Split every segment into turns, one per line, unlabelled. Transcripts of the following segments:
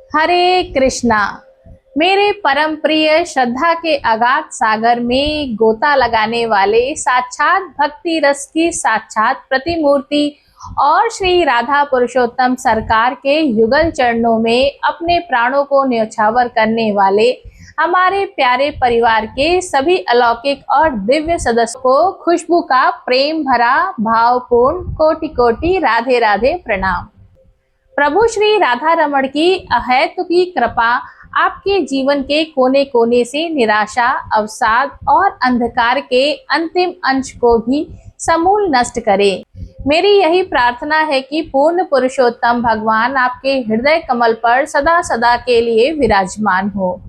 हरे कृष्णा। मेरे परम प्रिय श्रद्धा के अगाध सागर में गोता लगाने वाले साक्षात भक्ति रस की साक्षात प्रतिमूर्ति और श्री राधा पुरुषोत्तम सरकार के युगल चरणों में अपने प्राणों को न्यौछावर करने वाले हमारे प्यारे परिवार के सभी अलौकिक और दिव्य सदस्यों को खुशबू का प्रेम भरा भावपूर्ण कोटि कोटि राधे राधे प्रणाम। प्रभु श्री राधा रमण की अहेतुकी कृपा आपके जीवन के कोने कोने से निराशा, अवसाद और अंधकार के अंतिम अंश को भी समूल नष्ट करे। मेरी यही प्रार्थना है कि पूर्ण पुरुषोत्तम भगवान आपके हृदय कमल पर सदा सदा के लिए विराजमान हो,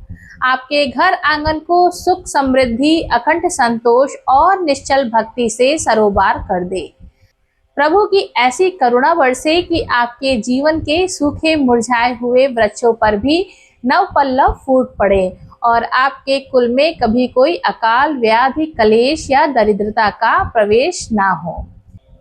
आपके घर आंगन को सुख समृद्धि, अखंड संतोष और निश्चल भक्ति से सरोबार कर दे। प्रभु की ऐसी करुणा बरसे कि आपके जीवन के सूखे मुरझाए हुए वृक्षों पर भी नव पल्लव फूट पड़े और आपके कुल में कभी कोई अकाल, व्याधि, कलेश या दरिद्रता का प्रवेश ना हो।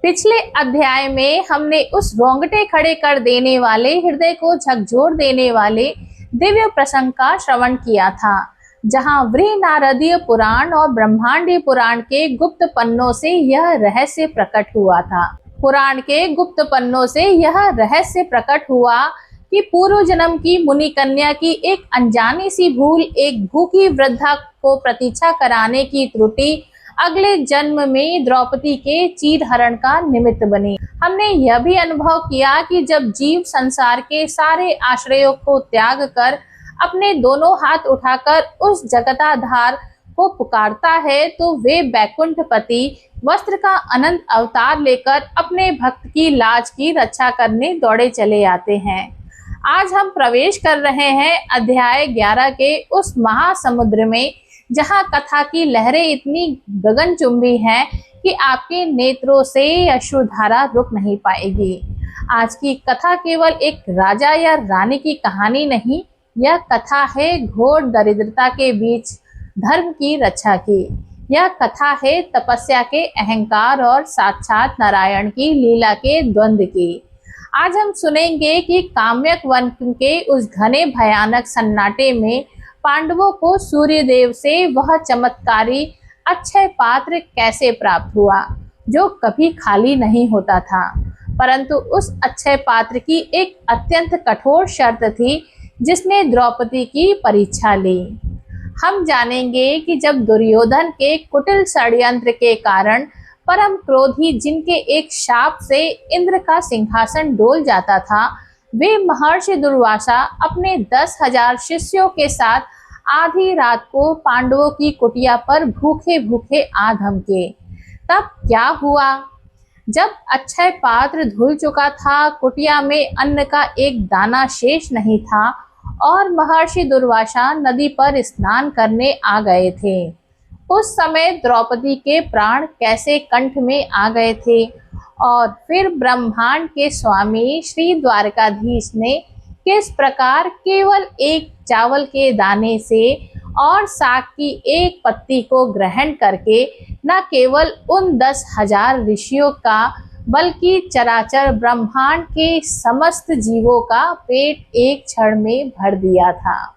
पिछले अध्याय में हमने उस रोंगटे खड़े कर देने वाले, हृदय को झकझोर देने वाले दिव्य प्रसंग का श्रवण किया था, जहां वृह नारदीय पुराण और ब्रह्मांडीय पुराण के गुप्त पन्नों से यह रहस्य प्रकट हुआ था। पुराण के गुप्त पन्नों से यह रहस्य प्रकट हुआ कि पूर्व जन्म की मुनि कन्या की एक अनजानी सी भूल, एक भूखी वृद्धा को प्रतीक्षा कराने की त्रुटि अगले जन्म में द्रौपदी के चीरहरण का निमित्त बनी। हमने यह भी अनुभव किया कि जब जीव संसार के सारे आश्रयों को त्याग कर अपने दोनों हाथ उठाकर उस जगताधार को पुकारता है, तो वे बैकुंठपति वस्त्र का अनंत अवतार लेकर अपने भक्त की लाज की रक्षा करने दौड़े चले आते हैं। आज हम प्रवेश कर रहे हैं अध्याय 11 के उस महासमुद्र में, जहां कथा की लहरें इतनी गगनचुंबी हैं कि आपके नेत्रों से अश्रुधारा रुक नहीं पाएगी। आज की कथा केवल एक राजा या रानी की कहानी नहीं, यह कथा है घोर दरिद्रता के बीच धर्म की रक्षा की। यह कथा है तपस्या के अहंकार और साक्षात नारायण की लीला के द्वंद्व की। आज हम सुनेंगे कि काम्यक वन के उस घने भयानक सन्नाटे में पांडवों को सूर्यदेव से वह चमत्कारी अक्षय पात्र कैसे प्राप्त हुआ, जो कभी खाली नहीं होता था। परंतु उस अक्षय पात्र की एक अत्यंत कठोर शर्त थी, जिसने द्रौपदी की परीक्षा ली। हम जानेंगे कि जब दुर्योधन के कुटिल षड्यंत्र के कारण परम क्रोधी, जिनके एक शाप से इंद्र का सिंहासन डोल जाता था, वे महर्षि दुर्वासा अपने 10,000 शिष्यों के साथ आधी रात को पांडवों की कुटिया पर भूखे भूखे आ धमके। तब क्या हुआ? जब अक्षय पात्र धुल चुका था, कुटिया में अन्न का एक दाना शेष नहीं था और महर्षि दुर्वासा नदी पर स्नान करने आ गए थे। उस समय द्रौपदी के प्राण कैसे कंठ में आ गए थे, और फिर ब्रह्मांड के स्वामी श्री द्वारकाधीश ने किस प्रकार केवल एक चावल के दाने से और साग की एक पत्ती को ग्रहण करके न केवल उन 10,000 ऋषियों का, बल्कि चराचर ब्रह्मांड के समस्त जीवों का पेट एक क्षण में भर दिया था।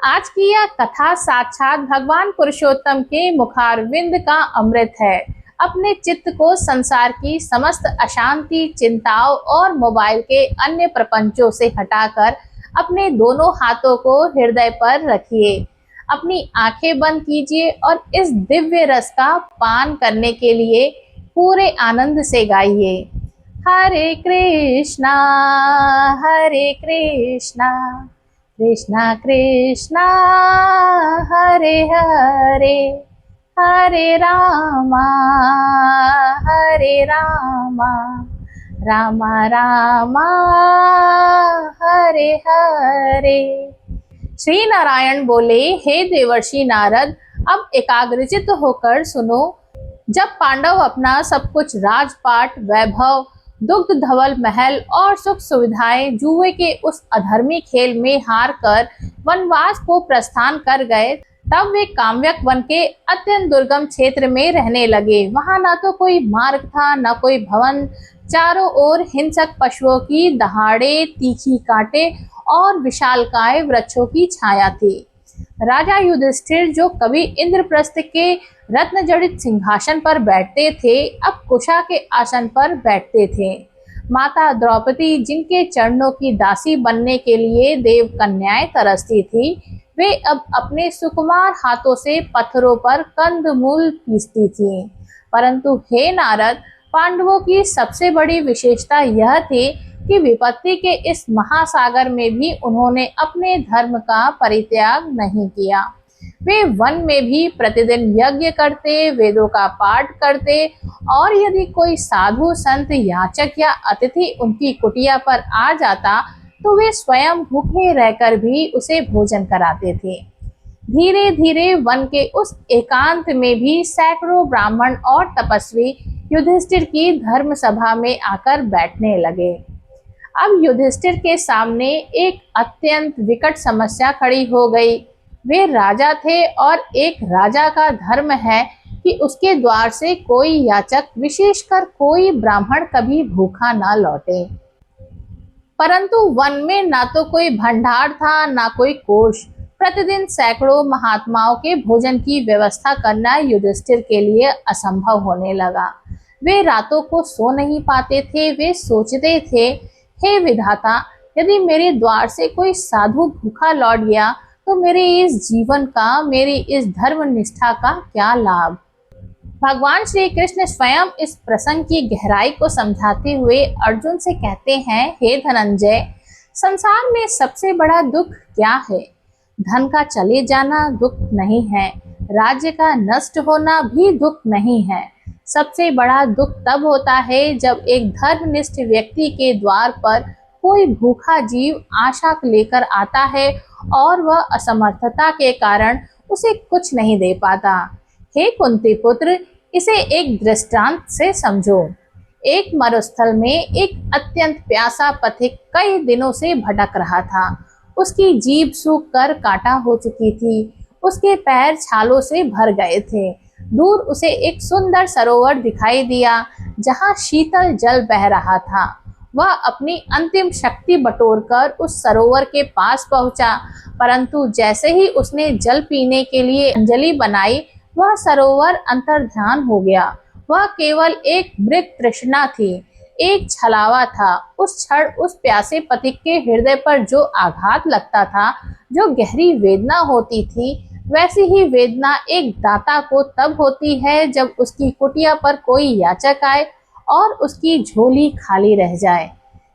आज की यह कथा साक्षात भगवान पुरुषोत्तम के मुखारविंद का अमृत है। अपने चित्त को संसार की समस्त अशांति, चिंताओं और मोबाइल के अन्य प्रपंचों से हटाकर अपने दोनों हाथों को हृदय पर रखिए, अपनी आंखें बंद कीजिए और इस दिव्य रस का पान करने के लिए पूरे आनंद से गाइए। हरे कृष्णा कृष्णा कृष्णा हरे हरे, हरे रामा रामा रामा हरे हरे। श्री नारायण बोले, हे देवर्षि नारद, अब एकाग्रचित होकर सुनो। जब पांडव अपना सब कुछ राजपाट, वैभव, दुग्ध धवल महल और सुख सुविधाएं जुए के उस अधर्मी खेल में हार कर वनवास को प्रस्थान कर गए, तब वे काम्यक वन के अत्यंत दुर्गम क्षेत्र में रहने लगे। वहां ना तो कोई मार्ग था, न कोई भवन, चारों ओर हिंसक पशुओं की दहाड़े, तीखी कांटे और विशालकाय वृक्षों की छाया थी। राजा युधिष्ठिर, जो कभी इंद्रप्रस्थ के रत्न जड़ित सिंहासन पर बैठते थे, अब कुशा के आसन पर बैठते थे। माता द्रौपदी, जिनके चरणों की दासी बनने के लिए देव कन्याएं तरसती थी, वे अब अपने सुकुमार हाथों से पत्थरों पर कंदमूल पीसती थीं। परंतु हे नारद, पांडवों की सबसे बड़ी विशेषता यह थी कि विपत्ति के इस महासागर में भी उन्होंने अपने धर्म का परित्याग नहीं किया। वे वन में भी प्रतिदिन यज्ञ करते, वेदों का पाठ करते और यदि कोई साधु, संत, याचक या अतिथि उनकी कुटिया पर आ जाता तो वे स्वयं भूखे रहकर भी उसे भोजन कराते थे। धीरे धीरे वन के उस एकांत में भी सैकड़ों ब्राह्मण और तपस्वी युधिष्ठिर की धर्म सभा में आकर बैठने लगे। अब युधिष्ठिर के सामने एक अत्यंत विकट समस्या खड़ी हो गई। वे राजा थे और एक राजा का धर्म है कि उसके द्वार से कोई याचक, विशेषकर कोई ब्राह्मण, कभी भूखा ना लौटे। परंतु वन में ना तो कोई भंडार था, ना कोई कोष। प्रतिदिन सैकड़ों महात्माओं के भोजन की व्यवस्था करना युधिष्ठिर के लिए असंभव होने लगा। वे रातों को सो नहीं पाते थे। वे सोचते थे, हे विधाता, यदि मेरे द्वार से कोई साधु भूखा लौट गया तो मेरे इस जीवन का, मेरी इस धर्म निष्ठा का क्या लाभ। भगवान श्री कृष्ण स्वयं इस प्रसंग की गहराई को समझाते हुए अर्जुन से कहते हैं, हे धनंजय, संसार में सबसे बड़ा दुख क्या है? धन का चले जाना दुख नहीं है, राज्य का नष्ट होना भी दुख नहीं है। सबसे बड़ा दुख तब होता है जब एक धर्मनिष्ठ व्यक्ति के द्वार पर कोई भूखा जीव आशा लेकर आता है और वह असमर्थता के कारण उसे कुछ नहीं दे पाता। हे कुंती पुत्र, इसे एक दृष्टांत से समझो। एक मरुस्थल में एक अत्यंत प्यासा पथिक कई दिनों से भटक रहा था। उसकी जीभ सूख कर कांटा हो चुकी थी। उसके पैर छालों से भर गए थे। दूर उसे एक सुंदर सरोवर दिखाई दिया जहां शीतल जल बह रहा था। वह अपनी अंतिम शक्ति बटोरकर उस सरोवर के पास पहुंचा, परंतु जैसे ही उसने जल पीने के लिए अंजलि बनाई, वह सरोवर अंतर्ध्यान हो गया। वह केवल एक मृत तृष्णा थी, एक छलावा था। उस क्षण उस प्यासे पथिक के हृदय पर जो आघात लगता था, जो गहरी वेदना होती थी, वैसी ही वेदना एक दाता को तब होती है जब उसकी कुटिया पर कोई याचक आए और उसकी झोली खाली रह जाए।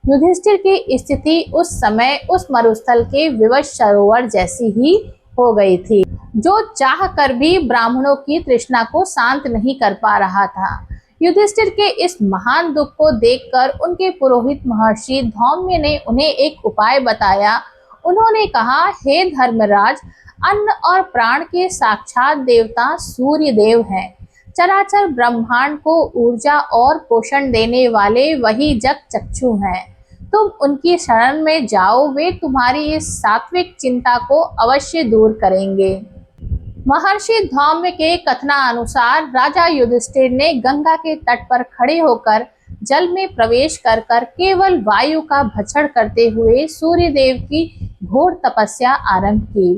युधिष्ठिर की स्थिति उस समय उस मरुस्थल के विवश सरोवर जैसी ही हो गई थी, जो चाह कर भी ब्राह्मणों की तृष्णा को शांत नहीं कर पा रहा था। युधिष्ठिर के इस महान दुख को देखकर उनके पुरोहित महर्षि धौम्य ने उन्हें एक उपाय बताया। उन्होंने कहा, हे धर्मराज, अन्न और प्राण के साक्षात देवता सूर्य देव हैं। चराचर ब्रह्मांड को ऊर्जा और पोषण देने वाले वही जग चक्षु हैं। तुम उनकी शरण में जाओ, वे तुम्हारी इस सात्विक चिंता को अवश्य दूर करेंगे। महर्षि धौम्य के कथनानुसार राजा युधिष्ठिर ने गंगा के तट पर खड़े होकर जल में प्रवेश कर केवल वायु का भक्षण करते हुए सूर्य देव की घोर तपस्या आरंभ की।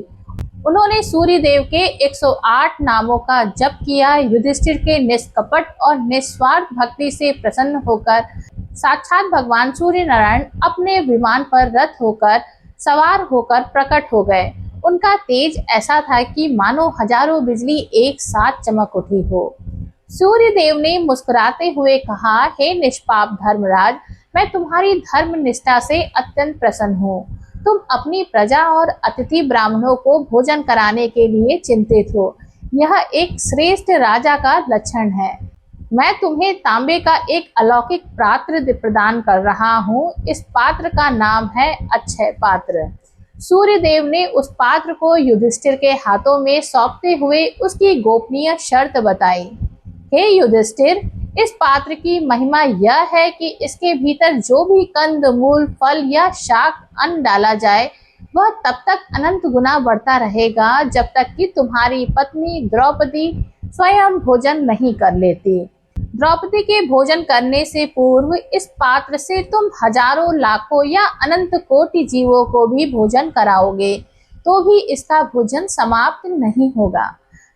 उन्होंने सूर्य देव के 108 नामों का जप किया। युधिष्ठिर के निष्कपट और निस्वार्थ भक्ति से प्रसन्न होकर साक्षात भगवान सूर्य नारायण अपने विमान पर रथ होकर सवार होकर प्रकट हो गए। उनका तेज ऐसा था कि मानो हजारों बिजली एक साथ चमक उठी हो। सूर्य देव ने मुस्कुराते हुए कहा, हे निष्पाप धर्मराज, मैं तुम्हारी धर्म निष्ठा से अत्यंत प्रसन्न हूँ। तुम अपनी प्रजा और अतिथि ब्राह्मणों को भोजन कराने के लिए चिंतित हो। यह एक श्रेष्ठ राजा का लक्षण है। मैं तुम्हें तांबे का एक अलौकिक पात्र प्रदान कर रहा हूँ। इस पात्र का नाम है अक्षय पात्र। सूर्य देव ने उस पात्र को युधिष्ठिर के हाथों में सौंपते हुए उसकी गोपनीय शर्त बताई। हे युधिष्ठिर, इस पात्र की महिमा यह है कि इसके भीतर जो भी कंद, मूल, फल या शाक अन्न डाला जाए, वह तब तक अनंत गुना बढ़ता रहेगा जब तक कि तुम्हारी पत्नी द्रौपदी स्वयं भोजन नहीं कर लेती। द्रौपदी के भोजन करने से पूर्व इस पात्र से तुम हजारों लाखों या अनंत कोटि जीवों को भी भोजन कराओगे तो भी इसका भोजन समाप्त नहीं होगा।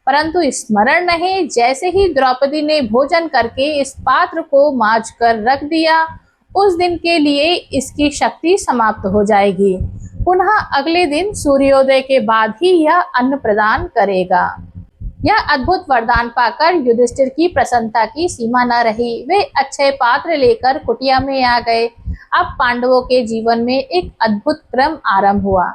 परंतु स्मरण रहे, जैसे ही द्रौपदी ने भोजन करके इस पात्र को मांझ कर रख दिया, उस दिन के लिए इसकी शक्ति समाप्त हो जाएगी। पुनः अगले दिन सूर्योदय के बाद ही यह अन्न प्रदान करेगा। यह अद्भुत वरदान पाकर युधिष्ठिर की प्रसन्नता की सीमा न रही। वे अक्षय पात्र लेकर कुटिया में आ गए। अब पांडवों के जीवन में एक अद्भुत क्रम आरंभ हुआ।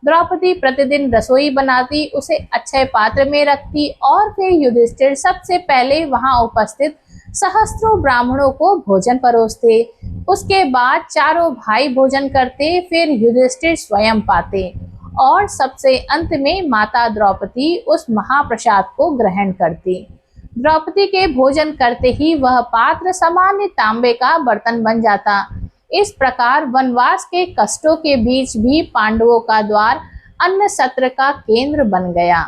द्रौपदी प्रतिदिन रसोई बनाती, उसे अक्षय पात्र में रखती और फिर युधिष्ठिर सबसे पहले वहां उपस्थित सहस्त्रों ब्राह्मणों को भोजन परोसते। उसके बाद चारों भाई भोजन करते, फिर युधिष्ठिर स्वयं पाते और सबसे अंत में माता द्रौपदी उस महाप्रसाद को ग्रहण करती। द्रौपदी के भोजन करते ही वह पात्र सामान्य तांबे का बर्तन बन जाता। इस प्रकार वनवास के कष्टों के बीच भी पांडवों का द्वार अन्न सत्र का केंद्र बन गया।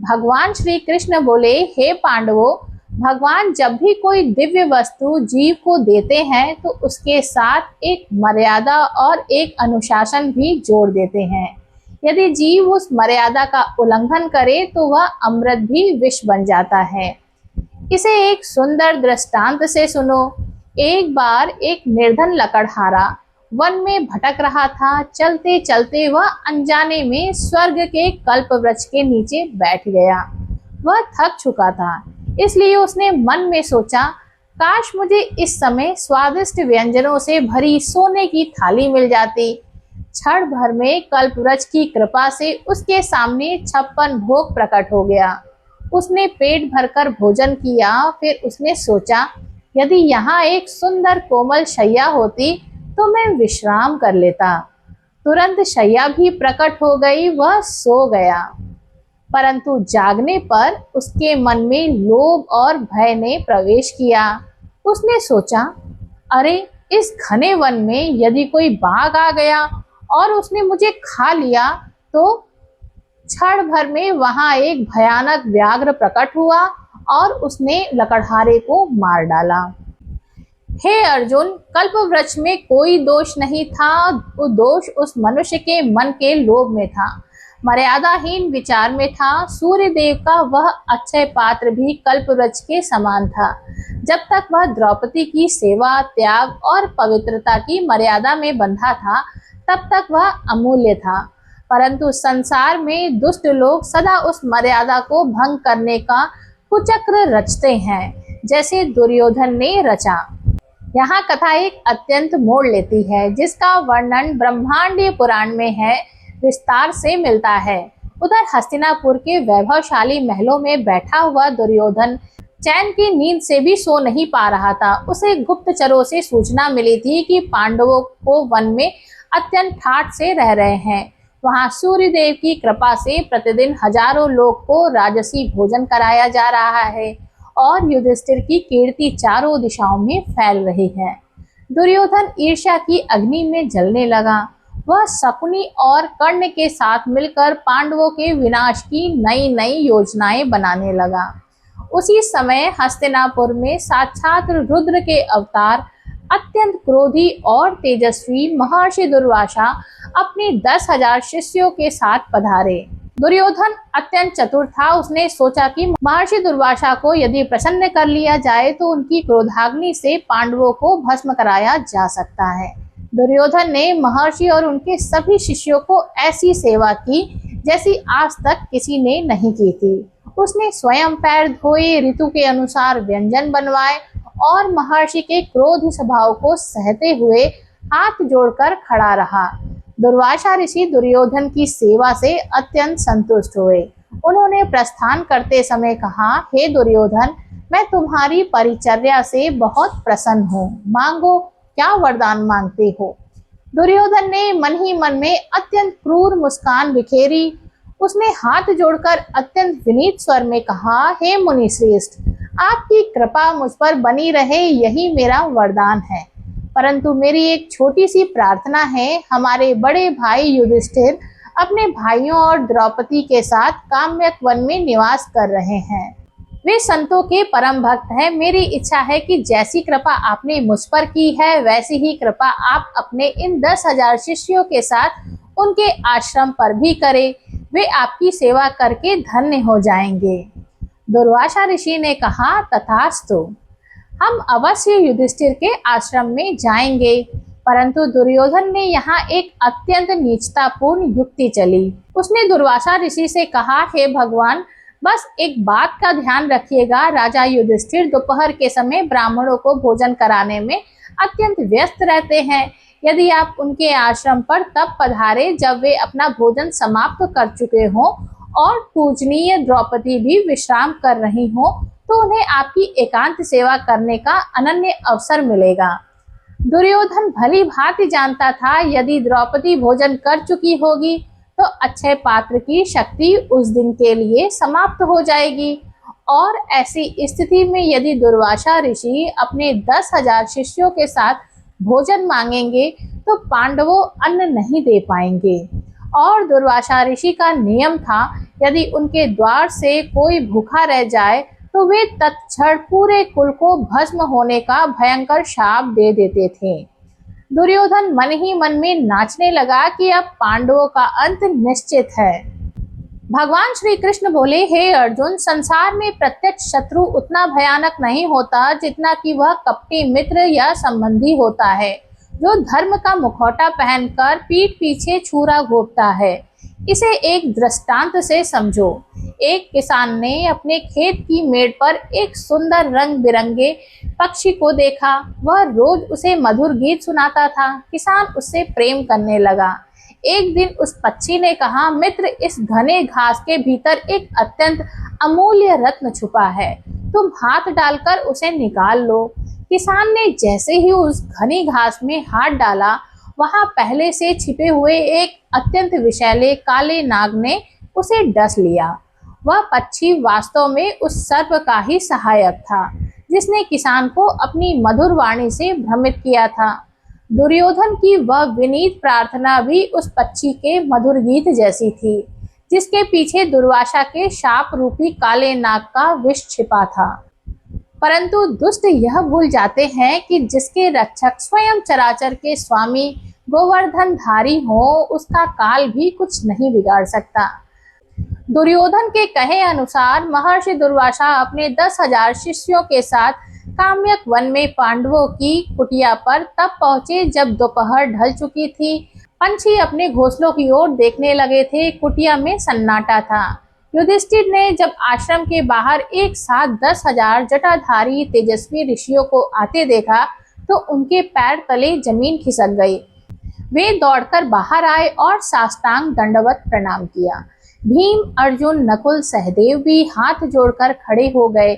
भगवान श्री कृष्ण बोले, हे पांडवों, भगवान जब भी कोई दिव्य वस्तु जीव को देते हैं तो उसके साथ एक मर्यादा और एक अनुशासन भी जोड़ देते हैं। यदि जीव उस मर्यादा का उल्लंघन करे तो वह अमृत भी विष बन जाता है। इसे एक सुंदर दृष्टांत से सुनो। एक बार एक निर्धन लकड़हारा वन में भटक रहा था। चलते चलते वह अनजाने में स्वर्ग के कल्प वृक्ष के नीचे बैठ गया। वह थक चुका था, इसलिए उसने मन में सोचा, काश मुझे इस समय स्वादिष्ट व्यंजनों से भरी सोने की थाली मिल जाती। क्षण भर में कल्पवृक्ष की कृपा से उसके सामने 56 भोग प्रकट हो गया। उसने पेट भरकर भोजन किया। फिर उसने सोचा, यदि यहाँ एक सुंदर कोमल शैया होती तो मैं विश्राम कर लेता। तुरंत शैया भी प्रकट हो गई, वह सो गया। परंतु जागने पर उसके मन में लोभ और भय ने प्रवेश किया। उसने सोचा, अरे इस घने वन में यदि कोई बाघ आ गया और उसने मुझे खा लिया तो। क्षण भर में वहां एक भयानक व्याघ्र प्रकट हुआ और उसने लकड़हारे को मार डाला। हे अर्जुन, कल्पवृक्ष में कोई दोष नहीं था, वो दोष उस मनुष्य के मन के लोभ में था, मर्यादाहीन विचार में था। सूर्य देव का वह अक्षय पात्र भी कल्पवृक्ष के समान था। जब तक वह द्रौपदी की सेवा, त्याग और पवित्रता की मर्यादा में बंधा था, तब तक वह अमूल्य था। परंतु संसार में दुष्ट लोग सदा उस मर्यादा को भंग करने का कुचक्र रचते हैं, जैसे दुर्योधन ने रचा। यहाँ कथा एक अत्यंत मोड़ लेती है, जिसका वर्णन ब्रह्मांडीय पुराण में है, विस्तार से मिलता है। उधर हस्तिनापुर के वैभवशाली महलों में बैठा हुआ दुर्योधन चैन की नींद से भी सो नहीं पा रहा था। उसे गुप्तचरों से सूचना मिली थी कि पांडवों को वन में अत्यंत ठाठ से रह रहे हैं। वहां सूर्य देव की कृपा से प्रतिदिन हजारों लोग को राजसी भोजन कराया जा रहा है और युधिष्ठिर की कीर्ति चारों दिशाओं में फैल रही है। दुर्योधन ईर्ष्या की अग्नि में जलने लगा। वह शकुनी और कर्ण के साथ मिलकर पांडवों के विनाश की नई नई योजनाएं बनाने लगा। उसी समय हस्तिनापुर में साक्षात रुद्र के अवतार, अत्यंत क्रोधी और तेजस्वी महर्षि दुर्वासा अपने 10,000 शिष्यों के साथ पधारे। दुर्योधन अत्यंत चतुर था। उसने सोचा कि महर्षि दुर्वासा को यदि प्रसन्न कर लिया जाए तो उनकी क्रोधाग्नि से पांडवों को भस्म कराया जा सकता है। दुर्योधन ने महर्षि और उनके सभी शिष्यों को ऐसी सेवा की जैसी आज तक किसी ने नहीं की थी। उसने स्वयं पैर धोए, ऋतु के अनुसार व्यंजन बनवाए और महर्षि के क्रोध स्वभाव को सहते हुए हाथ जोड़कर खड़ा रहा। दुर्वासा ऋषि दुर्योधन की सेवा से अत्यंत संतुष्ट हुए। उन्होंने प्रस्थान करते समय कहा, हे दुर्योधन, मैं तुम्हारी परिचर्या से बहुत प्रसन्न हूँ। मांगो, क्या वरदान मांगते हो? दुर्योधन ने मन ही मन में अत्यंत क्रूर मुस्कान बिखेरी। उसने हाथ जोड़कर अत्यंत विनीत स्वर में कहा, हे मुनि श्रेष्ठ, आपकी कृपा मुझ पर बनी रहे, यही मेरा वरदान है। परंतु मेरी एक छोटी सी प्रार्थना है। हमारे बड़े भाई युधिष्ठिर अपने भाइयों और द्रौपदी के साथ काम्यक वन में निवास कर रहे हैं। वे संतों के परम भक्त हैं। मेरी इच्छा है कि जैसी कृपा आपने मुझ पर की है वैसी ही कृपा आप अपने इन 10,000 शिष्यों के साथ उनके आश्रम पर भी करें। वे आपकी सेवा करके धन्य हो जाएंगे। दुर्वासा ऋषि ने कहा, तथास्तु, हम अवश्य युधिष्ठिर के आश्रम में जाएंगे। परंतु दुर्योधन ने यहाँ एक अत्यंत नीचतापूर्ण युक्ति चली। उसने दुर्वासा ऋषि से कहा, हे भगवान, बस एक बात का ध्यान रखिएगा, राजा युधिष्ठिर दोपहर के समय ब्राह्मणों को भोजन कराने में अत्यंत व्यस्त रहते हैं। यदि आप उनके आश्रम पर तब पधारे जब वे अपना भोजन समाप्त कर चुके हों और पूजनीय द्रौपदी भी विश्राम कर रही हों, तो उन्हें आपकी एकांत सेवा करने का अनन्य अवसर मिलेगा। दुर्योधन भली भांति जानता था यदि द्रौपदी भोजन कर चुकी होगी तो अक्षय पात्र की शक्ति उस दिन के लिए समाप्त हो जाएगी, और ऐसी स्थिति में यदि दुर्वासा ऋषि अपने 10,000 शिष्यों के साथ भोजन मांगेंगे तो पांडवों अन्न नहीं दे पाएंगे। और दुर्वासा ऋषि का नियम था, यदि उनके द्वार से कोई भूखा रह जाए तो वे तत्क्षण पूरे कुल को भस्म होने का भयंकर शाप दे देते थे। दुर्योधन मन ही मन में नाचने लगा कि अब पांडवों का अंत निश्चित है। भगवान श्री कृष्ण बोले, हे अर्जुन, संसार में प्रत्यक्ष शत्रु उतना भयानक नहीं होता जितना कि वह कपटी मित्र या संबंधी होता है, जो धर्म का मुखौटा पहनकर पीठ पीछे छुरा घोंपता है। इसे एक दृष्टांत से समझो। एक किसान ने अपने खेत की मेड़ पर एक सुंदर रंग बिरंगे पक्षी को देखा। वह रोज उसे मधुर गीत सुनाता था। किसान उससे प्रेम करने लगा। एक दिन उस पक्षी ने कहा, मित्र, इस घने घास के भीतर एक अत्यंत अमूल्य रत्न छुपा है, तुम हाथ डालकर उसे निकाल लो। किसान ने जैसे ही उस घनी घास में हाथ डाला, वहां पहले से छिपे हुए एक अत्यंत विषैले काले नाग ने उसे डस लिया। वह पक्षी वास्तव में उस सर्प का ही सहायक था, जिसने किसान को अपनी मधुर वाणी से भ्रमित किया था। दुर्योधन की वह विनीत प्रार्थना भी उस पक्षी के मधुर गीत जैसी थी, जिसके पीछे दुर्वासा के शाप रूपी काले नाग का विष छिपा था। परंतु दुष्ट यह भूल जाते हैं कि जिसके रक्षक स्वयं चराचर के स्वामी गोवर्धनधारी हो, उसका काल भी कुछ नहीं बिगाड़ सकता। दुर्योधन के कहे अनुसार महर्षि दुर्वासा अपने 10,000 शिष्यों के साथ काम्यक वन में पांडवों की कुटिया पर तब पहुंचे जब दोपहर ढल चुकी थी। पंछी अपने घोंसलों की ओर देखने लगे थे। कुटिया में सन्नाटा था। युधिष्ठिर ने जब आश्रम के बाहर एक साथ 10,000 जटाधारी तेजस्वी ऋषियों को आते देखा तो उनके पैर तले जमीन खिसक गई। वे दौड़कर बाहर आए और साष्टांग दंडवत प्रणाम किया। भीम, अर्जुन, नकुल, सहदेव भी हाथ जोड़कर खड़े हो गए।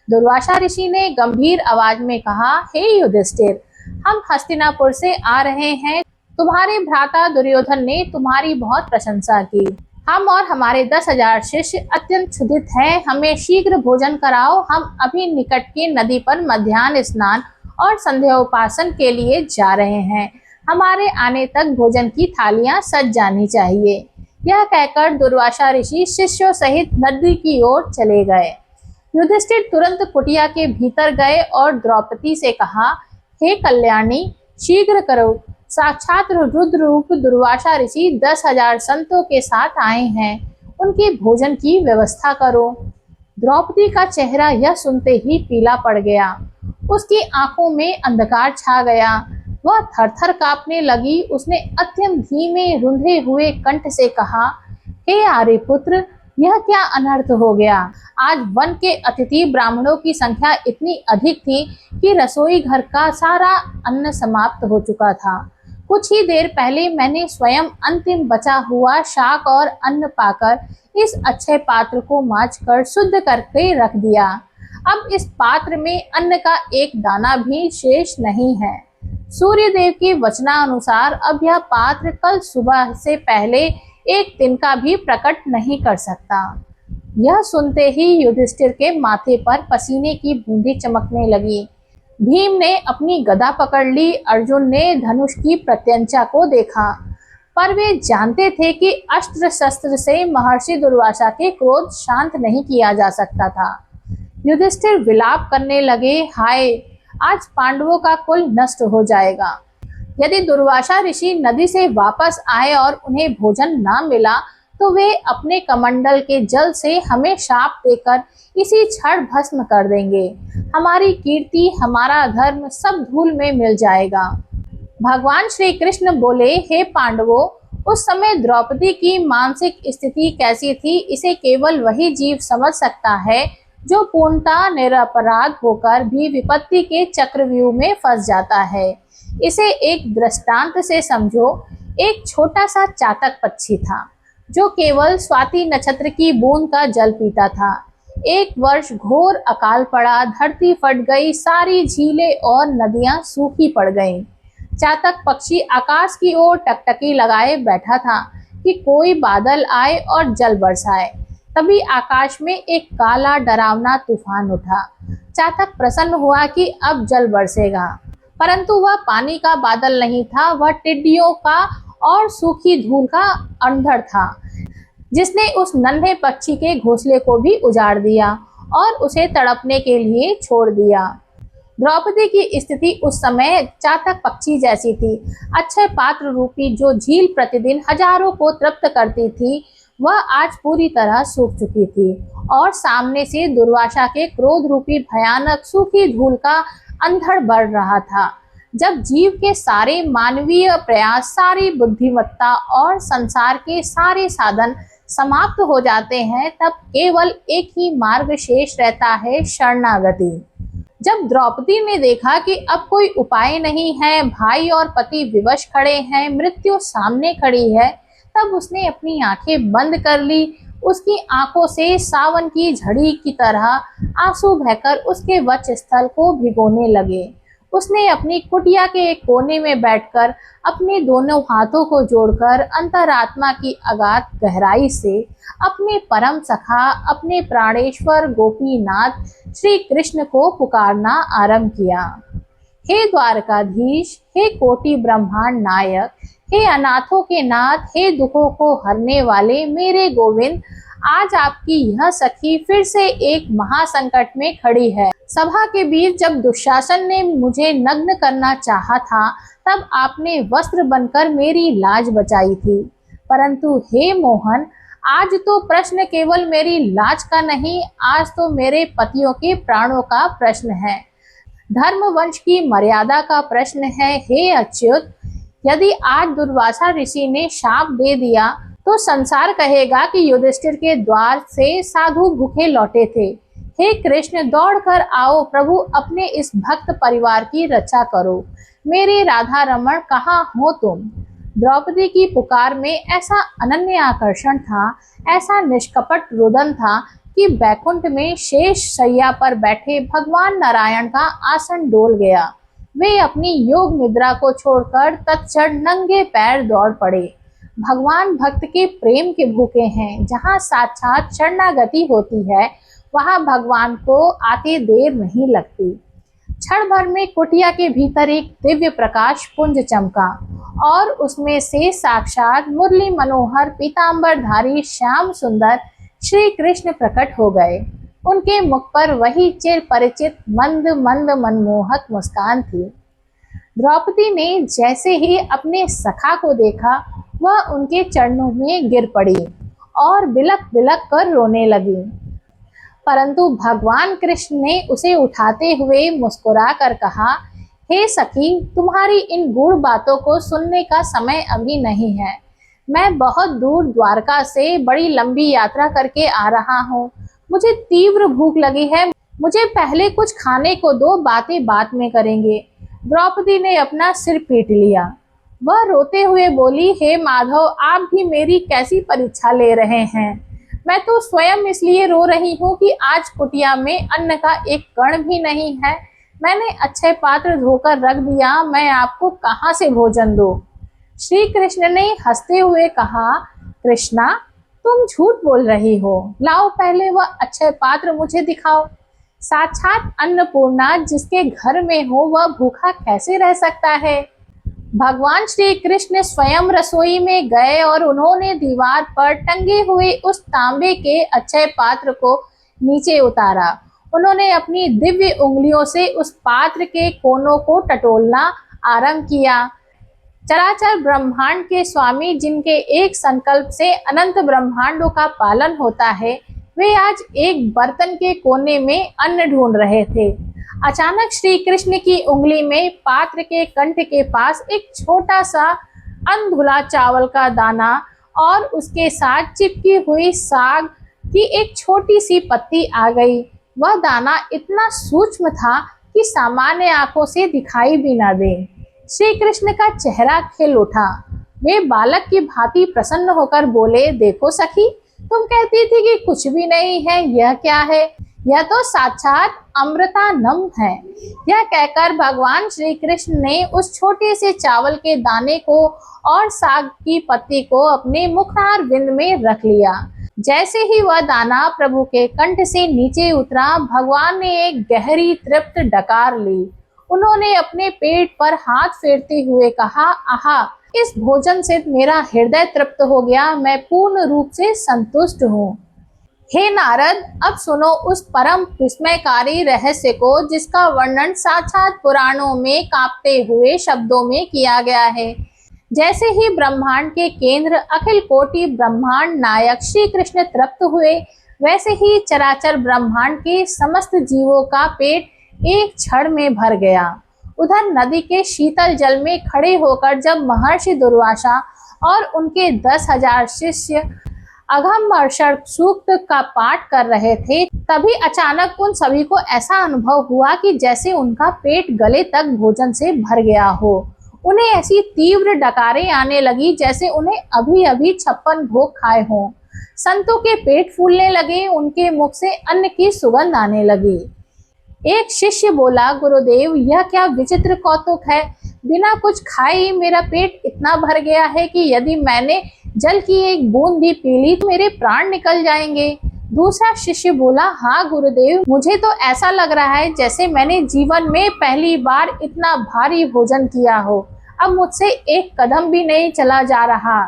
दुर्वासा ऋषि ने गंभीर आवाज में कहा, हे युधिष्ठिर, हम हस्तिनापुर से आ रहे हैं। तुम्हारे भ्राता दुर्योधन ने तुम्हारी बहुत प्रशंसा की। हम और हमारे 10,000 शिष्य अत्यंत क्षुधित हैं। हमें शीघ्र भोजन कराओ। हम अभी निकट की नदी पर मध्याह्न स्नान और संध्या उपासन के लिए जा रहे हैं। हमारे आने तक भोजन की थालियां सज जानी चाहिए। यह कहकर दुर्वासा ऋषि शिष्यों सहित नदी की ओर चले गए। युधिष्ठिर तुरंत कुटिया के भीतर गए और द्रौपदी से कहा, हे कल्याणी, शीघ्र करो, साक्षात रुद्र रूप दुर्वासा ऋषि 10,000 संतों के साथ आए हैं, उनके भोजन की व्यवस्था करो। द्रौपदी का चेहरा यह सुनते ही पीला पड़ गया। उसकी आंखों में अंधकार छा गया। वह थरथर कांपने लगी। उसने अत्यंत धीमे रुंधे हुए कंठ से कहा, हे आर्यपुत्र, यह क्या अनर्थ हो गया। आज वन के अतिथि ब्राह्मणों की संख्या इतनी अधिक थी कि रसोई घर का सारा अन्न समाप्त हो चुका था। कुछ ही देर पहले मैंने स्वयं अंतिम बचा हुआ शाक और अन्न पाकर इस अच्छे पात्र को मांझकर शुद्ध करके रख दिया। अब इस पात्र में अन्न का एक दाना भी शेष नहीं है। सूर्य देव के वचनानुसार अब यह पात्र कल सुबह से पहले एक तिनका भी प्रकट नहीं कर सकता। यह सुनते ही युधिष्ठिर के माथे पर पसीने की बूंदें चमकने लगी। भीम ने अपनी गदा पकड़ ली। अर्जुन ने धनुष की प्रत्यंचा को देखा, पर वे जानते थे कि अस्त्र शस्त्र से महर्षि दुर्वासा के क्रोध शांत नहीं किया जा सकता था। युधिष्ठिर विलाप करने लगे, हाय, आज पांडवों का कुल नष्ट हो जाएगा। यदि दुर्वासा ऋषि नदी से वापस आए और उन्हें भोजन ना मिला तो वे अपने कमंडल के जल से हमें शाप देकर इसी क्षण भस्म कर देंगे। हमारी कीर्ति, हमारा धर्म सब धूल में मिल जाएगा। भगवान श्री कृष्ण बोले, हे पांडवों, उस समय द्रौपदी की मानसिक स्थिति कैसी थी इसे केवल वही जीव समझ सकता है जो पूर्णतः निरपराध होकर भी विपत्ति के चक्रव्यूह में फंस जाता है। इसे एक दृष्टांत से समझो। एक छोटा सा चातक पक्षी था जो केवल स्वाति नक्षत्र की बूंद का जल पीता था। एक वर्ष घोर अकाल पड़ा, धरती फट गई, सारी झीलें और नदियां सूखी पड़ गईं। चातक पक्षी आकाश की ओर टकटकी लगाए बैठा था कि कोई बादल आए और जल बरसाए। तभी आकाश में एक काला डरावना तूफान उठा। चातक प्रसन्न हुआ कि अब जल बरसेगा, परंतु वह पानी का बादल नहीं था, वह टिड्डियों का और सूखी धूल का अंधड़ था, जिसने उस नन्हे पक्षी के घोंसले को भी उजाड़ दिया और उसे तड़पने के लिए छोड़ दिया। द्रौपदी की स्थिति उस समय चातक पक्षी जैसी थी। अक्षय पात्र रूपी जो झील प्रतिदिन हजारों को तृप्त करती थी, वह आज पूरी तरह सूख चुकी थी और सामने से दुर्वासा के क्रोध रूपी भयानक सूखी धूल का अंधड़ बढ़ रहा था। जब जीव के सारे मानवीय प्रयास, सारी बुद्धिमत्ता और संसार के सारे साधन समाप्त हो जाते हैं, तब केवल एक ही मार्ग शेष रहता है, शरणागति। जब द्रौपदी ने देखा कि अब कोई उपाय नहीं है, भाई और पति विवश खड़े हैं, मृत्यु सामने खड़ी है, तब उसने अपनी आंखें बंद कर ली। उसकी आंखों से सावन की झड़ी की तरह आंसू बहकर उसके वक्षस्थल को भिगोने लगे। उसने अपनी कुटिया के एक कोने में बैठकर अपने दोनों हाथों को जोड़कर अंतरात्मा की अगाध गहराई से अपने परम सखा, अपने प्राणेश्वर गोपीनाथ श्री कृष्ण को पुकारना आरंभ किया। हे द्वारकाधीश, हे कोटि ब्रह्मांड नायक, हे अनाथों के नाथ, हे दुखों को हरने वाले मेरे गोविंद, आज आपकी यह सखी फिर से एक महासंकट में खड़ी है। सभा के बीच जब दुशासन ने मुझे नग्न करना चाहा था, तब आपने वस्त्र बनकर मेरी लाज बचाई थी। परंतु हे मोहन, आज तो प्रश्न केवल मेरी लाज का नहीं, आज तो मेरे पतियों के प्राणों का प्रश्न है, धर्म वंश की मर्यादा का प्रश्न है। हे अच्युत, यदि आज दुर्वासा ऋषि ने शाप दे दिया तो संसार कहेगा कि युधिष्ठिर के द्वार से साधु भूखे लौटे थे। हे कृष्ण, दौड़कर आओ प्रभु, अपने इस भक्त परिवार की रक्षा करो। मेरे राधा रमण, कहाँ हो तुम? द्रौपदी की पुकार में ऐसा अनन्य आकर्षण था, ऐसा निष्कपट रुदन था कि बैकुंठ में शेष शैया पर बैठे भगवान नारायण का आसन डोल गया। वे अपनी योग निद्रा को छोड़कर तत्क्षण नंगे पैर दौड़ पड़े। भगवान भक्त के प्रेम के भूखे हैं। जहाँ साक्षात शरणागति होती है, वहाँ भगवान को आते देर नहीं लगती। क्षण भर में कुटिया के भीतर एक दिव्य प्रकाश पुंज चमका और उसमें से साक्षात मुरली मनोहर पीतांबरधारी श्याम सुंदर श्री कृष्ण प्रकट हो गए। उनके मुख पर वही चिर परिचित मंद मंद मनमोहक मुस्कान थी। द्रौपदी ने जैसे ही अपने सखा को देखा, वह उनके चरणों में गिर पड़ी और बिलक बिलक कर रोने लगी। परंतु भगवान कृष्ण ने उसे उठाते हुए मुस्कुरा कर कहा, हे सखी, तुम्हारी इन गूढ़ बातों को सुनने का समय अभी नहीं है। मैं बहुत दूर द्वारका से बड़ी लंबी यात्रा करके आ रहा हूँ। मुझे तीव्र भूख लगी है, मुझे पहले कुछ खाने को दो, बातें बात में करेंगे। द्रौपदी ने अपना सिर पीट लिया। वह रोते हुए बोली, हे माधव, आप भी मेरी कैसी परीक्षा ले रहे हैं? मैं तो स्वयं इसलिए रो रही हूँ कि आज कुटिया में अन्न का एक कण भी नहीं है। मैंने अक्षय पात्र धोकर रख दिया, मैं आपको कहाँ से भोजन दूँ? श्री कृष्ण ने हंसते हुए कहा, कृष्णा, तुम झूठ बोल रही हो। लाओ पहले वह अक्षय पात्र मुझे दिखाओ। साक्षात अन्नपूर्णा जिसके घर में हो, वह भूखा कैसे रह सकता है? भगवान श्री कृष्ण स्वयं रसोई में गए और उन्होंने दीवार पर टंगे हुए उस तांबे के अक्षय पात्र को नीचे उतारा। उन्होंने अपनी दिव्य उंगलियों से उस पात्र के कोनों को टटोलना आरंभ किया। चराचर ब्रह्मांड के स्वामी, जिनके एक संकल्प से अनंत ब्रह्मांडों का पालन होता है, वे आज एक बर्तन के कोने में अन्न ढूंढ रहे थे। अचानक श्री कृष्ण की उंगली में पात्र के कंठ के पास एक छोटा सा अनधुला चावल का दाना और उसके साथ चिपकी हुई साग की एक छोटी सी पत्ती आ गई। वह दाना इतना सूक्ष्म था कि सामान्य आंखों से दिखाई भी न दे। श्री कृष्ण का चेहरा खिल उठा। वे बालक की भांति प्रसन्न होकर बोले, देखो सखी, तुम कहती थी कि कुछ भी नहीं है, यह क्या है? यह तो साक्षात अमृतान्नम है। यह कहकर भगवान श्री कृष्ण ने उस छोटे से चावल के दाने को और साग की पत्ती को अपने मुखार विंद में रख लिया। जैसे ही वह दाना प्रभु के कंठ से नीचे उतरा, भगवान ने एक गहरी तृप्त डकार ली। उन्होंने अपने पेट पर हाथ फेरते हुए कहा, आहा, इस भोजन से मेरा हृदय तृप्त हो गया, मैं पूर्ण रूप से संतुष्ट हूँ। हे नारद, अब सुनो उस परम विस्मयकारी रहस्य को, जिसका वर्णन साक्षात पुराणों में कांपते हुए शब्दों में किया गया है। जैसे ही ब्रह्मांड के केंद्र अखिल कोटि ब्रह्मांड नायक श्री कृष्ण तृप्त हुए, वैसे ही चराचर ब्रह्मांड के समस्त जीवों का पेट एक क्षण में भर गया। उधर नदी के शीतल जल में खड़े होकर जब महर्षि दुर्वासा और उनके 10,000 शिष्य अघम्मर्षण सूक्त का पाठ कर रहे थे, तभी अचानक उन सभी को ऐसा अनुभव हुआ कि जैसे उनका पेट गले तक भोजन से भर गया हो। उन्हें ऐसी तीव्र डकारें आने लगी जैसे उन्हें अभी अभी 56 भोग खाए हों। संतों के पेट फूलने लगे, उनके मुख से अन्न की सुगंध आने लगी। एक शिष्य बोला, गुरुदेव, यह क्या विचित्र कौतुक है। बिना कुछ खाए ही मेरा पेट इतना भर गया है कि यदि मैंने जल की एक बूंद भी पी ली तो मेरे प्राण निकल जाएंगे। दूसरा शिष्य बोला, हाँ गुरुदेव, मुझे तो ऐसा लग रहा है जैसे मैंने जीवन में पहली बार इतना भारी भोजन किया हो। अब मुझसे एक कदम भी नहीं चला जा रहा।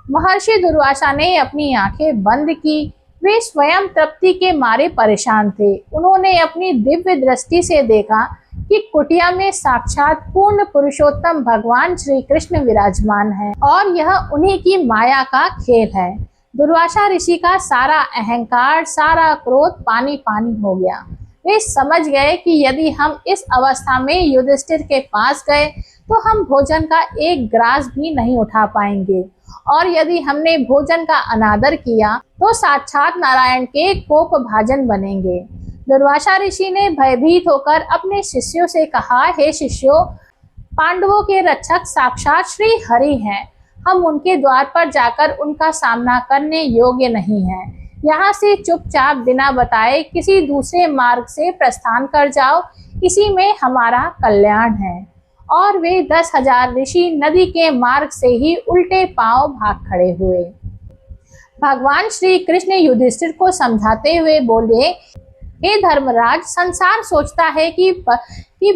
महर्षि दुर्वासा ने अपनी आंखें बंद की। वे स्वयं तृप्ति के मारे परेशान थे। उन्होंने अपनी दिव्य दृष्टि से देखा कि कुटिया में साक्षात पूर्ण पुरुषोत्तम भगवान श्री कृष्ण विराजमान है और यह उन्हीं की माया का खेल है। दुर्वासा ऋषि का सारा अहंकार, सारा क्रोध पानी पानी हो गया। वे समझ गए कि यदि हम इस अवस्था में युधिष्ठिर के पास गए तो हम भोजन का एक ग्रास भी नहीं उठा पाएंगे, और यदि हमने भोजन का अनादर किया तो साक्षात नारायण के कोप भाजन बनेंगे। दुर्वासा ऋषि ने भयभीत होकर अपने शिष्यों से कहा, हे शिष्यों, पांडवों के रक्षक साक्षात श्री हरि हैं। हम उनके द्वार पर जाकर उनका सामना करने योग्य नहीं हैं। यहाँ से चुपचाप बिना बताए किसी दूसरे मार्ग से प्रस्थान कर जाओ, इसी में हमारा कल्याण है। और वे 10,000 ऋषि नदी के मार्ग से ही उल्टे पांव भाग खड़े हुए। भगवान श्री कृष्ण युधिष्ठिर को समझाते हुए बोले, हे धर्मराज, संसार सोचता है कि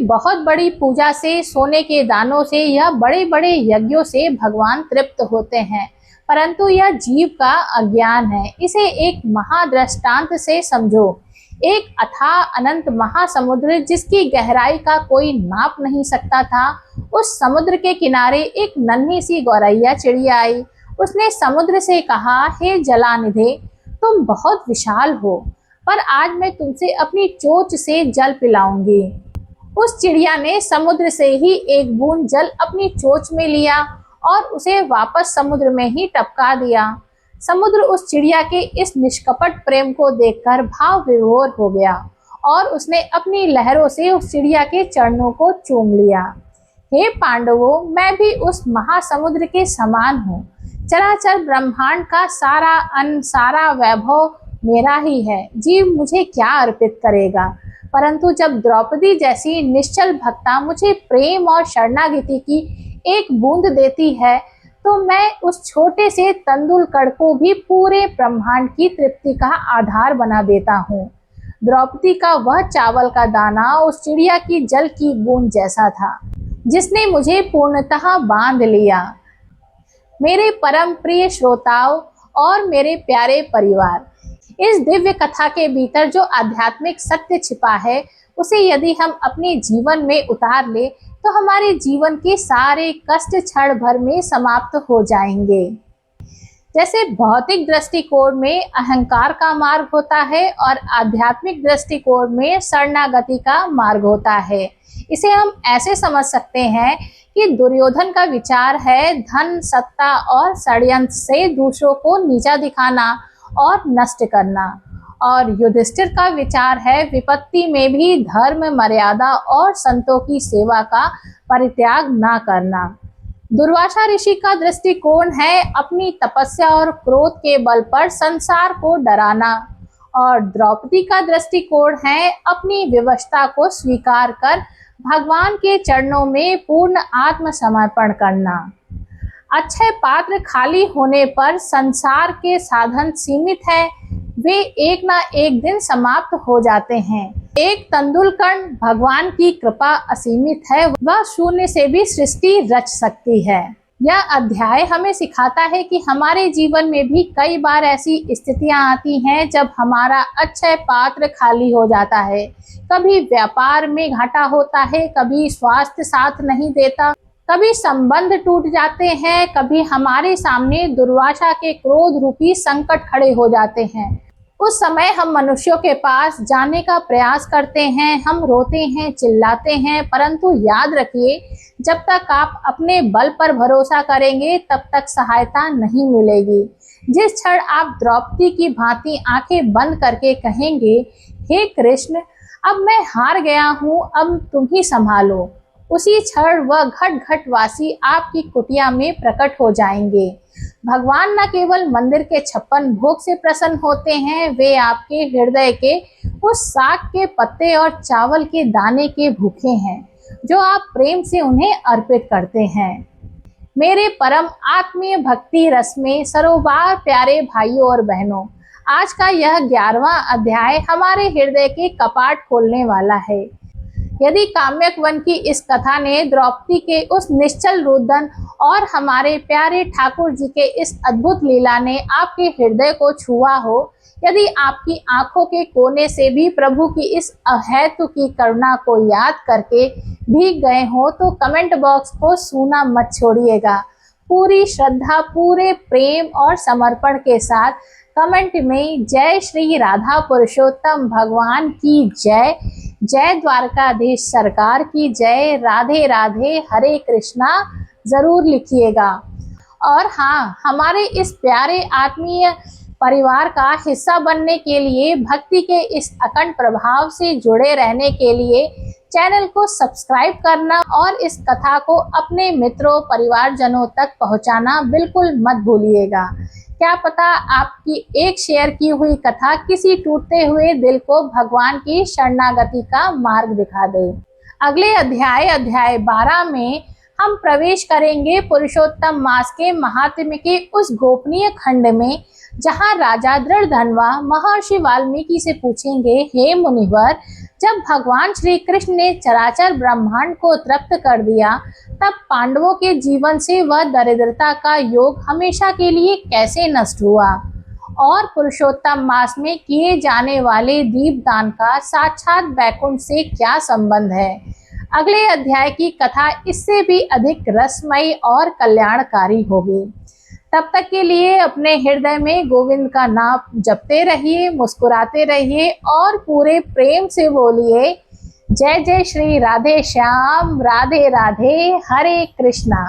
बहुत बड़ी पूजा से, सोने के दानों से या बड़े बड़े यज्ञों से भगवान तृप्त होते हैं, परंतु यह जीव का अज्ञान है। इसे एक महादृष्टांत से समझो। एक अथाह अनंत महासमुद्र, जिसकी गहराई का कोई नाप नहीं सकता था, उस समुद्र के किनारे एक नन्ही सी गौरैया चिड़िया आई। उसने समुद्र से कहा, हे जलानिधे, तुम बहुत विशाल हो, पर आज मैं तुमसे अपनी चोंच से जल पिलाऊंगी। उस चिड़िया ने समुद्र से ही एक बूंद जल अपनी चोंच में लिया और उसे वापस समुद्र में ही टपका दिया। समुद्र उस चिड़िया के इस निष्कपट प्रेम को देखकर भाव विभोर हो गया और उसने अपनी लहरों से उस चिड़िया के चरणों को चूम लिया। हे पांडवों, मैं भी उस महासमुद्र के समान हूँ। चराचर ब्रह्मांड का सारा अन्न, सारा वैभव मेरा ही है। जीव मुझे क्या अर्पित करेगा? परंतु जब द्रौपदी जैसी निश्चल भक्ता मुझे प्रेम और शरणागति की एक बूंद देती है, तो मैं उस छोटे से तंदुल कण को भी पूरे ब्रह्मांड की तृप्ति का आधार बना देता हूँ। द्रौपदी का वह चावल का दाना उस चिड़िया की जल की बूंद जैसा था, जिसने मुझे पूर्णतः बांध लिया। मेरे परम प्रिय श्रोताओं और मेरे प्यारे परिवार, इस दिव्य कथा के भीतर जो आध्यात्मिक सत्य छिपा है, उसे यदि हम अपने जीवन में उतार ले तो हमारे जीवन के सारे कष्ट क्षण भर में समाप्त हो जाएंगे। जैसे भौतिक दृष्टिकोण में अहंकार का मार्ग होता है और आध्यात्मिक दृष्टिकोण में शरणागति का मार्ग होता है। इसे हम ऐसे समझ सकते हैं कि दुर्योधन का विचार है धन, सत्ता और षड्यंत्र से दूसरों को नीचा दिखाना और नष्ट करना, और युधिष्ठिर का विचार है विपत्ति में भी धर्म, मर्यादा और संतों की सेवा का परित्याग न करना। दुर्वासा ऋषि का दृष्टिकोण है अपनी तपस्या और क्रोध के बल पर संसार को डराना, और द्रौपदी का दृष्टिकोण है अपनी विवशता को स्वीकार कर भगवान के चरणों में पूर्ण आत्मसमर्पण करना। अक्षय पात्र खाली होने पर संसार के साधन सीमित है, वे एक ना एक दिन समाप्त हो जाते हैं। एक तंदुलकर्ण भगवान की कृपा असीमित है, वह शून्य से भी सृष्टि रच सकती है। यह अध्याय हमें सिखाता है कि हमारे जीवन में भी कई बार ऐसी स्थितियां आती हैं जब हमारा अक्षय पात्र खाली हो जाता है। कभी व्यापार में घाटा होता है, कभी स्वास्थ्य साथ नहीं देता, कभी संबंध टूट जाते हैं, कभी हमारे सामने दुर्वासा के क्रोध रूपी संकट खड़े हो जाते हैं। उस समय हम मनुष्यों के पास जाने का प्रयास करते हैं, हम रोते हैं, चिल्लाते हैं, परंतु याद रखिए जब तक आप अपने बल पर भरोसा करेंगे तब तक सहायता नहीं मिलेगी। जिस क्षण आप द्रौपदी की भांति आंखें बंद करके कहेंगे, हे कृष्ण अब मैं हार गया हूँ, अब तुम ही संभालो, उसी क्षण वह घट घट वासी आपकी कुटिया में प्रकट हो जाएंगे। भगवान न केवल मंदिर के 56 भोग से प्रसन्न होते हैं, वे आपके हृदय के उस साग के पत्ते और चावल के दाने के भूखे हैं जो आप प्रेम से उन्हें अर्पित करते हैं। मेरे परम आत्मीय भक्ति रस में सरोबार प्यारे भाइयों और बहनों, आज का यह 11वां अध्याय हमारे हृदय के कपाट खोलने वाला है। यदि काम्यक वन की इस कथा ने द्रौपदी के उस निश्चल रुदन और हमारे प्यारे ठाकुर जी के इस अद्भुत लीला ने आपके हृदय को छुआ हो, यदि आपकी आंखों के कोने से भी प्रभु की इस अहेतु की करुणा को याद करके भीग गए हो, तो कमेंट बॉक्स को सूना मत छोड़िएगा। पूरी श्रद्धा, पूरे प्रेम और समर्पण के साथ कमेंट में जय श्री राधा पुरुषोत्तम भगवान की जय, जय द्वारकाधीश सरकार की जय, राधे राधे, हरे कृष्णा जरूर लिखिएगा। और हाँ, हमारे इस प्यारे आत्मीय परिवार का हिस्सा बनने के लिए, भक्ति के इस अखंड प्रभाव से जुड़े रहने के लिए चैनल को सब्सक्राइब करना और इस कथा को अपने मित्रों, परिवारजनों तक पहुंचाना बिल्कुल मत भूलिएगा। क्या पता आपकी एक शेयर की हुई कथा किसी टूटते हुए दिल को भगवान की शरणागति का मार्ग दिखा दे। अगले अध्याय 12 में हम प्रवेश करेंगे पुरुषोत्तम मास के महात्म्य के उस गोपनीय खंड में, जहां राजा दृढ़धनवा महर्षि वाल्मीकि से पूछेंगे, हे मुनिवर, जब भगवान श्री कृष्ण ने चराचर ब्रह्मांड को तृप्त कर दिया, तब पांडवों के जीवन से वह दरिद्रता का योग हमेशा के लिए कैसे नष्ट हुआ, और पुरुषोत्तम मास में किए जाने वाले दीपदान का साक्षात वैकुंठ से क्या संबंध है। अगले अध्याय की कथा इससे भी अधिक रसमयी और कल्याणकारी होगी। तब तक के लिए अपने हृदय में गोविंद का नाम जपते रहिए, मुस्कुराते रहिए और पूरे प्रेम से बोलिए, जय जय श्री राधे श्याम, राधे राधे, हरे कृष्णा।